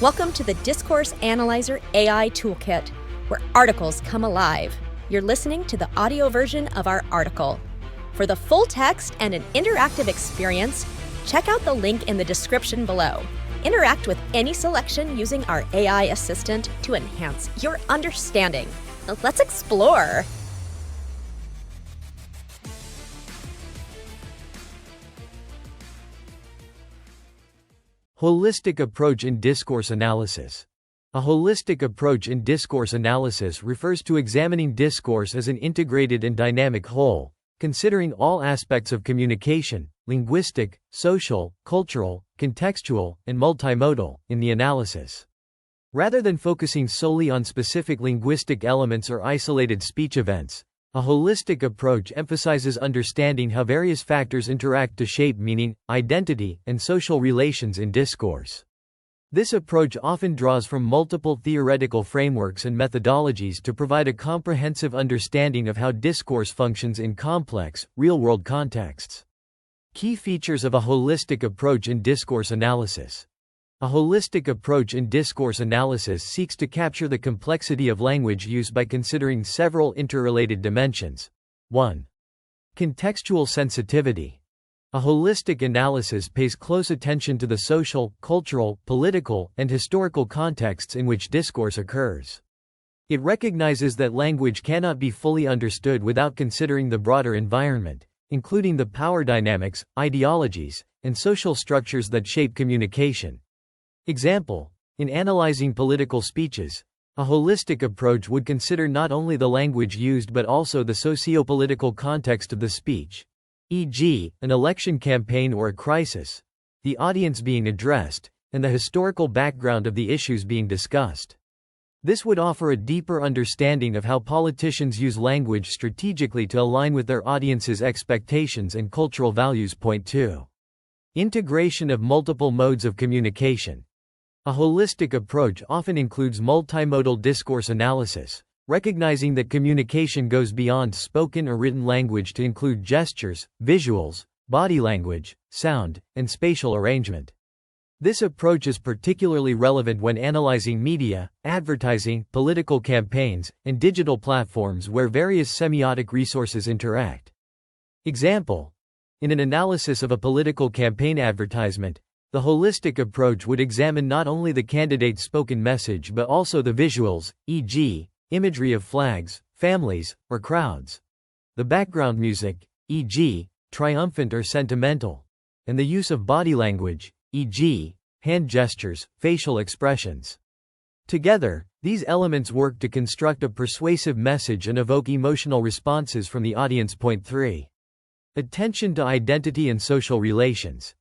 Welcome to the Discourse Analyzer AI Toolkit, where articles come alive. You're listening to the audio version of our article. For the full text and an interactive experience, check out the link in the description below. Interact with any selection using our AI assistant to enhance your understanding. Let's explore. Holistic approach in discourse analysis. A holistic approach in discourse analysis refers to examining discourse as an integrated and dynamic whole, considering all aspects of communication, linguistic, social, cultural, contextual, and multimodal, in the analysis. Rather than focusing solely on specific linguistic elements or isolated speech events, a holistic approach emphasizes understanding how various factors interact to shape meaning, identity, and social relations in discourse. This approach often draws from multiple theoretical frameworks and methodologies to provide a comprehensive understanding of how discourse functions in complex, real-world contexts. Key features of a holistic approach in discourse analysis. A holistic approach in discourse analysis seeks to capture the complexity of language use by considering several interrelated dimensions. 1. Contextual sensitivity. A holistic analysis pays close attention to the social, cultural, political, and historical contexts in which discourse occurs. It recognizes that language cannot be fully understood without considering the broader environment, including the power dynamics, ideologies, and social structures that shape communication. Example: in analyzing political speeches, a holistic approach would consider not only the language used but also the socio-political context of the speech, e.g., an election campaign or a crisis, the audience being addressed, and the historical background of the issues being discussed. This would offer a deeper understanding of how politicians use language strategically to align with their audience's expectations and cultural values. Point 2. Integration of multiple modes of communication. A holistic approach often includes multimodal discourse analysis, recognizing that communication goes beyond spoken or written language to include gestures, visuals, body language, sound, and spatial arrangement. This approach is particularly relevant when analyzing media, advertising, political campaigns, and digital platforms where various semiotic resources interact. Example: in an analysis of a political campaign advertisement, the holistic approach would examine not only the candidate's spoken message but also the visuals, e.g., imagery of flags, families, or crowds, the background music, e.g., triumphant or sentimental, and the use of body language, e.g., hand gestures, facial expressions. Together, these elements work to construct a persuasive message and evoke emotional responses from the audience. Point 3. Attention to identity and social relations.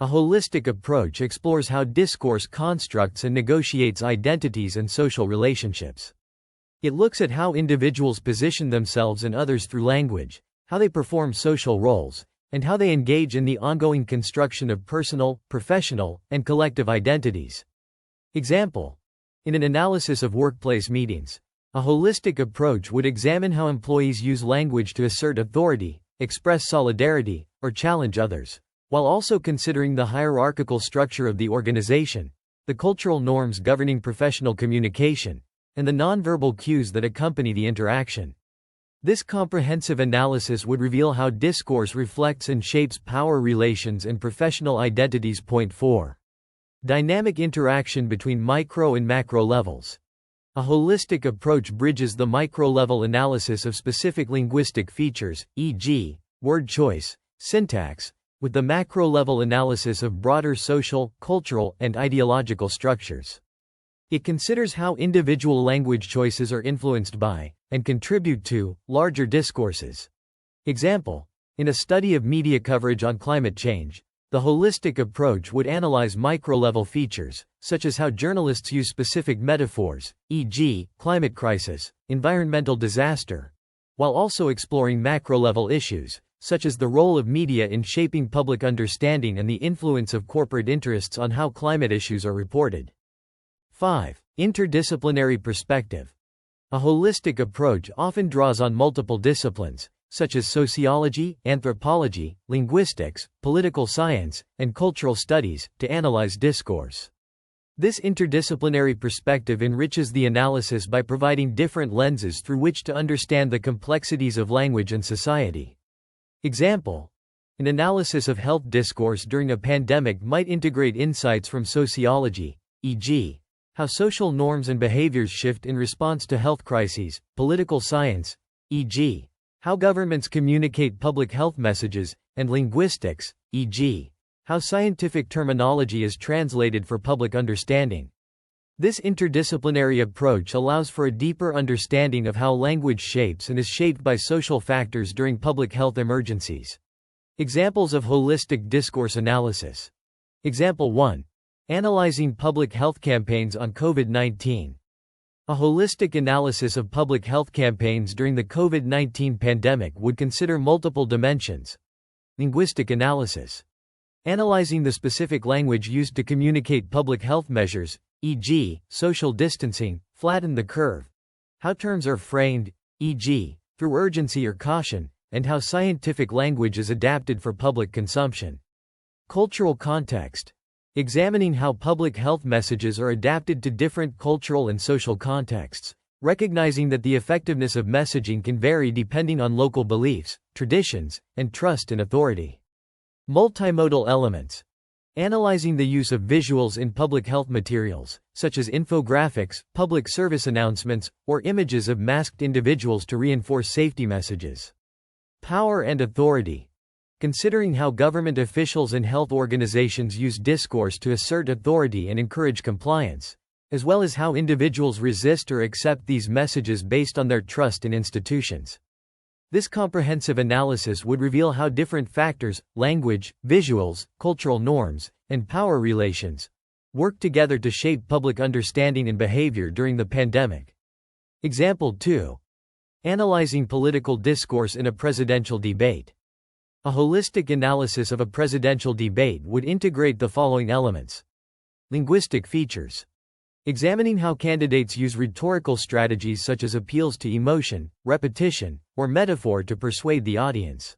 A holistic approach explores how discourse constructs and negotiates identities and social relationships. It looks at how individuals position themselves and others through language, how they perform social roles, and how they engage in the ongoing construction of personal, professional, and collective identities. Example: in an analysis of workplace meetings, a holistic approach would examine how employees use language to assert authority, express solidarity, or challenge others, while also considering the hierarchical structure of the organization, the cultural norms governing professional communication, and the nonverbal cues that accompany the interaction. This comprehensive analysis would reveal how discourse reflects and shapes power relations and professional identities. Point 4. Dynamic interaction between micro and macro levels. A holistic approach bridges the micro-level analysis of specific linguistic features, e.g., word choice, syntax, with the macro-level analysis of broader social, cultural, and ideological structures. It considers how individual language choices are influenced by, and contribute to, larger discourses. Example: in a study of media coverage on climate change, the holistic approach would analyze micro-level features, such as how journalists use specific metaphors, e.g., climate crisis, environmental disaster, while also exploring macro-level issues, such as the role of media in shaping public understanding and the influence of corporate interests on how climate issues are reported. 5. Interdisciplinary perspective. A holistic approach often draws on multiple disciplines, such as sociology, anthropology, linguistics, political science, and cultural studies, to analyze discourse. This interdisciplinary perspective enriches the analysis by providing different lenses through which to understand the complexities of language and society. Example: an analysis of health discourse during a pandemic might integrate insights from sociology, e.g., how social norms and behaviors shift in response to health crises, political science, e.g., how governments communicate public health messages, and linguistics, e.g., how scientific terminology is translated for public understanding. This interdisciplinary approach allows for a deeper understanding of how language shapes and is shaped by social factors during public health emergencies. Examples of holistic discourse analysis. Example 1. Analyzing public health campaigns on COVID-19. A holistic analysis of public health campaigns during the COVID-19 pandemic would consider multiple dimensions. Linguistic analysis. Analyzing the specific language used to communicate public health measures, e.g., social distancing, flatten the curve. How terms are framed, e.g., through urgency or caution, and how scientific language is adapted for public consumption. Cultural context. Examining how public health messages are adapted to different cultural and social contexts, recognizing that the effectiveness of messaging can vary depending on local beliefs, traditions, and trust in authority. Multimodal elements. Analyzing the use of visuals in public health materials, such as infographics, public service announcements, or images of masked individuals to reinforce safety messages. Power and authority. Considering how government officials and health organizations use discourse to assert authority and encourage compliance, as well as how individuals resist or accept these messages based on their trust in institutions. This comprehensive analysis would reveal how different factors, language, visuals, cultural norms, and power relations, work together to shape public understanding and behavior during the pandemic. Example 2. Analyzing political discourse in a presidential debate. A holistic analysis of a presidential debate would integrate the following elements. Linguistic features. Examining how candidates use rhetorical strategies such as appeals to emotion, repetition, or metaphor to persuade the audience.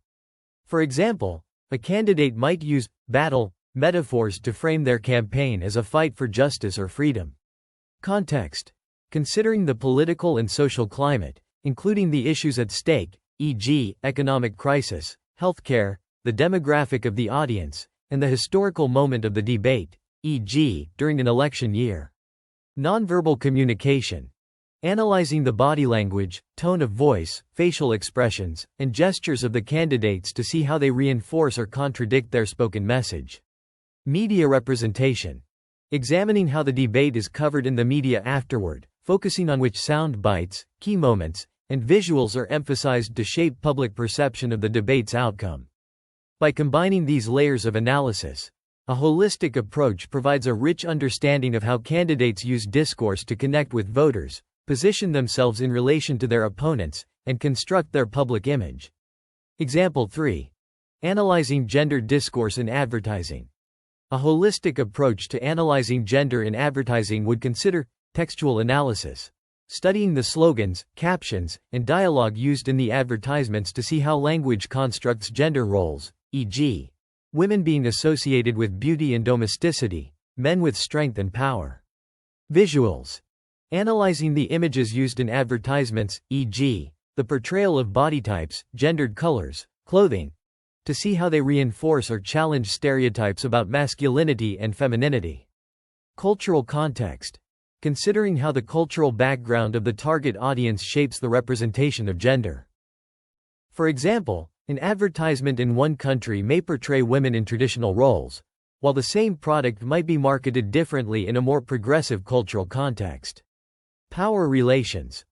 For example, a candidate might use battle metaphors to frame their campaign as a fight for justice or freedom. Context. Considering the political and social climate, including the issues at stake, e.g., economic crisis, healthcare, the demographic of the audience, and the historical moment of the debate, e.g., during an election year. Nonverbal communication. Analyzing the body language, tone of voice, facial expressions, and gestures of the candidates to see how they reinforce or contradict their spoken message. Media representation. Examining how the debate is covered in the media afterward, focusing on which sound bites, key moments, and visuals are emphasized to shape public perception of the debate's outcome. By combining these layers of analysis, a holistic approach provides a rich understanding of how candidates use discourse to connect with voters, position themselves in relation to their opponents, and construct their public image. Example 3. Analyzing gender discourse in advertising. A holistic approach to analyzing gender in advertising would consider textual analysis, studying the slogans, captions, and dialogue used in the advertisements to see how language constructs gender roles, e.g., women being associated with beauty and domesticity, men with strength and power. Visuals. Analyzing the images used in advertisements, e.g., the portrayal of body types, gendered colors, clothing, to see how they reinforce or challenge stereotypes about masculinity and femininity. Cultural context. Considering how the cultural background of the target audience shapes the representation of gender. For example, an advertisement in one country may portray women in traditional roles, while the same product might be marketed differently in a more progressive cultural context. Power relations.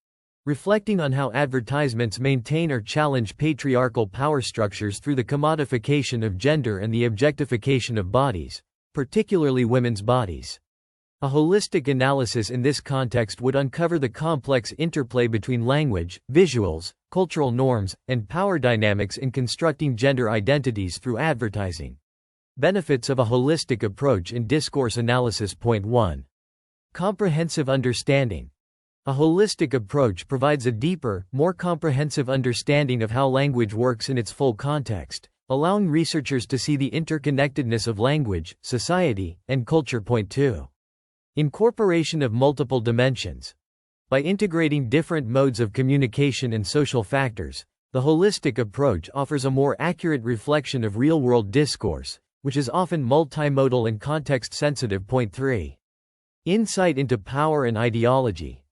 Reflecting on how advertisements maintain or challenge patriarchal power structures through the commodification of gender and the objectification of bodies, particularly women's bodies. A holistic analysis in this context would uncover the complex interplay between language, visuals, cultural norms, and power dynamics in constructing gender identities through advertising. Benefits of a holistic approach in discourse analysis. Point 1. Comprehensive understanding. A holistic approach provides a deeper, more comprehensive understanding of how language works in its full context, allowing researchers to see the interconnectedness of language, society, and culture. Point 2. Incorporation of multiple dimensions. By integrating different modes of communication and social factors, the holistic approach offers a more accurate reflection of real-world discourse, which is often multimodal and context-sensitive. Point 3. Insight into power and ideology.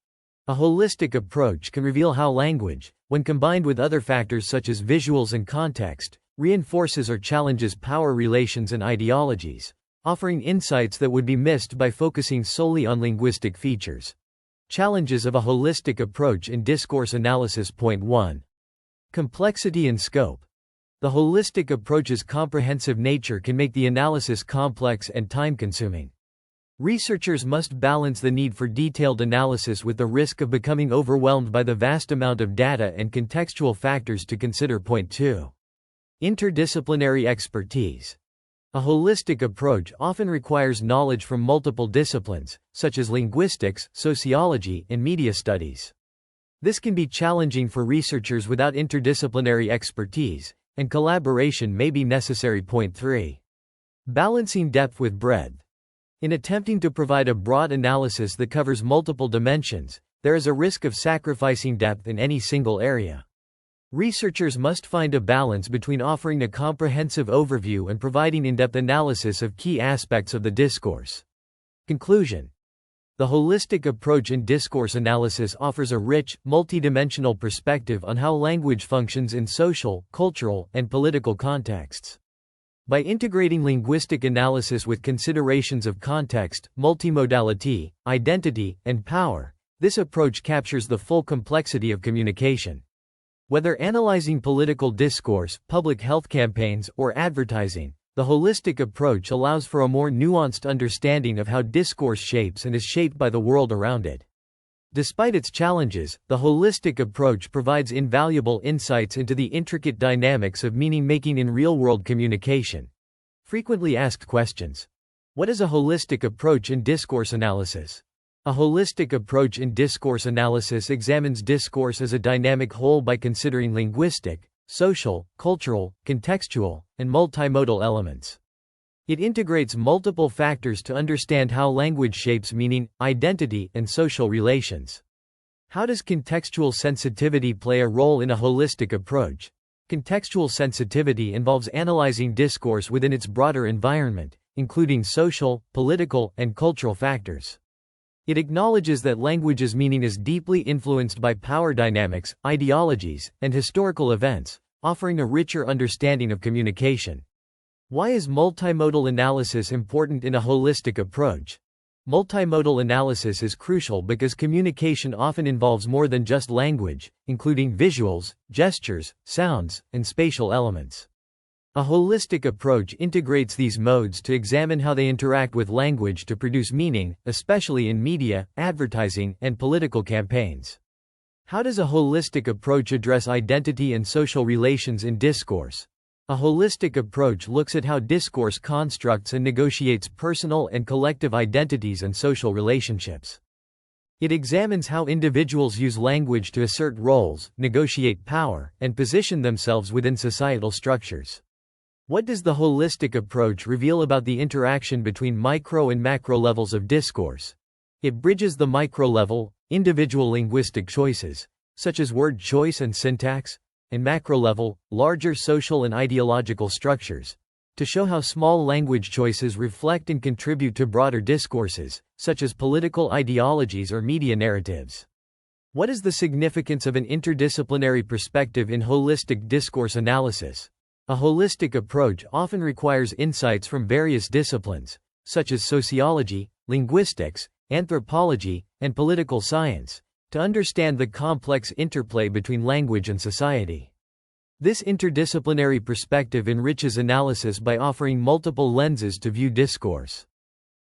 A holistic approach can reveal how language, when combined with other factors such as visuals and context, reinforces or challenges power relations and ideologies, offering insights that would be missed by focusing solely on linguistic features. Challenges of a holistic approach in discourse analysis. Point 1. Complexity and scope. The holistic approach's comprehensive nature can make the analysis complex and time-consuming. Researchers must balance the need for detailed analysis with the risk of becoming overwhelmed by the vast amount of data and contextual factors to consider. Point 2. Interdisciplinary expertise. A holistic approach often requires knowledge from multiple disciplines, such as linguistics, sociology, and media studies. This can be challenging for researchers without interdisciplinary expertise, and collaboration may be necessary. Point 3. Balancing depth with breadth. In attempting to provide a broad analysis that covers multiple dimensions, there is a risk of sacrificing depth in any single area. Researchers must find a balance between offering a comprehensive overview and providing in-depth analysis of key aspects of the discourse. Conclusion. The holistic approach in discourse analysis offers a rich, multidimensional perspective on how language functions in social, cultural, and political contexts. By integrating linguistic analysis with considerations of context, multimodality, identity, and power, this approach captures the full complexity of communication. Whether analyzing political discourse, public health campaigns, or advertising, the holistic approach allows for a more nuanced understanding of how discourse shapes and is shaped by the world around it. Despite its challenges, the holistic approach provides invaluable insights into the intricate dynamics of meaning-making in real-world communication. Frequently asked questions. What is a holistic approach in discourse analysis? A holistic approach in discourse analysis examines discourse as a dynamic whole by considering linguistic, social, cultural, contextual, and multimodal elements. It integrates multiple factors to understand how language shapes meaning, identity, and social relations. How does contextual sensitivity play a role in a holistic approach? Contextual sensitivity involves analyzing discourse within its broader environment, including social, political, and cultural factors. It acknowledges that language's meaning is deeply influenced by power dynamics, ideologies, and historical events, offering a richer understanding of communication. Why is multimodal analysis important in a holistic approach? Multimodal analysis is crucial because communication often involves more than just language, including visuals, gestures, sounds, and spatial elements. A holistic approach integrates these modes to examine how they interact with language to produce meaning, especially in media, advertising, and political campaigns. How does a holistic approach address identity and social relations in discourse? A holistic approach looks at how discourse constructs and negotiates personal and collective identities and social relationships. It examines how individuals use language to assert roles, negotiate power, and position themselves within societal structures. What does the holistic approach reveal about the interaction between micro and macro levels of discourse? It bridges the micro level, individual linguistic choices, such as word choice and syntax, and macro level, larger social and ideological structures, to show how small language choices reflect and contribute to broader discourses, such as political ideologies or media narratives. What is the significance of an interdisciplinary perspective in holistic discourse analysis? A holistic approach often requires insights from various disciplines, such as sociology, linguistics, anthropology, and political science, to understand the complex interplay between language and society. This interdisciplinary perspective enriches analysis by offering multiple lenses to view discourse.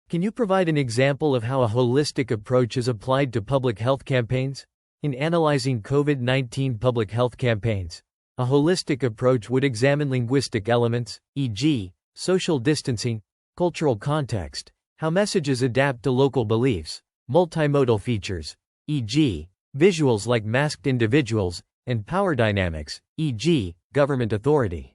Can you provide an example of how a holistic approach is applied to public health campaigns? In analyzing COVID-19 public health campaigns, a holistic approach would examine linguistic elements, e.g., social distancing, cultural context, how messages adapt to local beliefs, multimodal features, e.g., visuals like masked individuals, and power dynamics, e.g., government authority.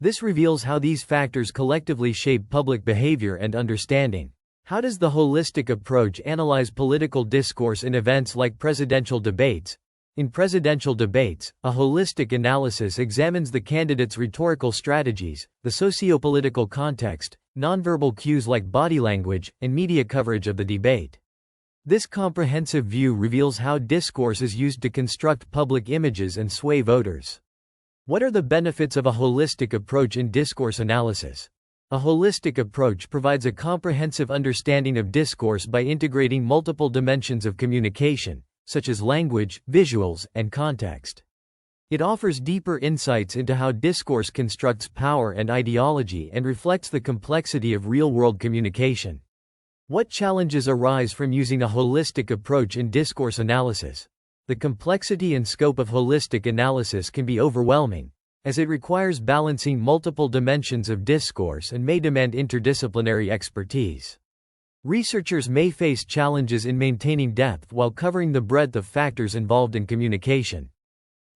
This reveals how these factors collectively shape public behavior and understanding. How does the holistic approach analyze political discourse in events like presidential debates? In presidential debates, a holistic analysis examines the candidate's rhetorical strategies, the sociopolitical context, nonverbal cues like body language, and media coverage of the debate. This comprehensive view reveals how discourse is used to construct public images and sway voters. What are the benefits of a holistic approach in discourse analysis? A holistic approach provides a comprehensive understanding of discourse by integrating multiple dimensions of communication, such as language, visuals, and context. It offers deeper insights into how discourse constructs power and ideology and reflects the complexity of real-world communication. What challenges arise from using a holistic approach in discourse analysis? The complexity and scope of holistic analysis can be overwhelming, as it requires balancing multiple dimensions of discourse and may demand interdisciplinary expertise. Researchers may face challenges in maintaining depth while covering the breadth of factors involved in communication.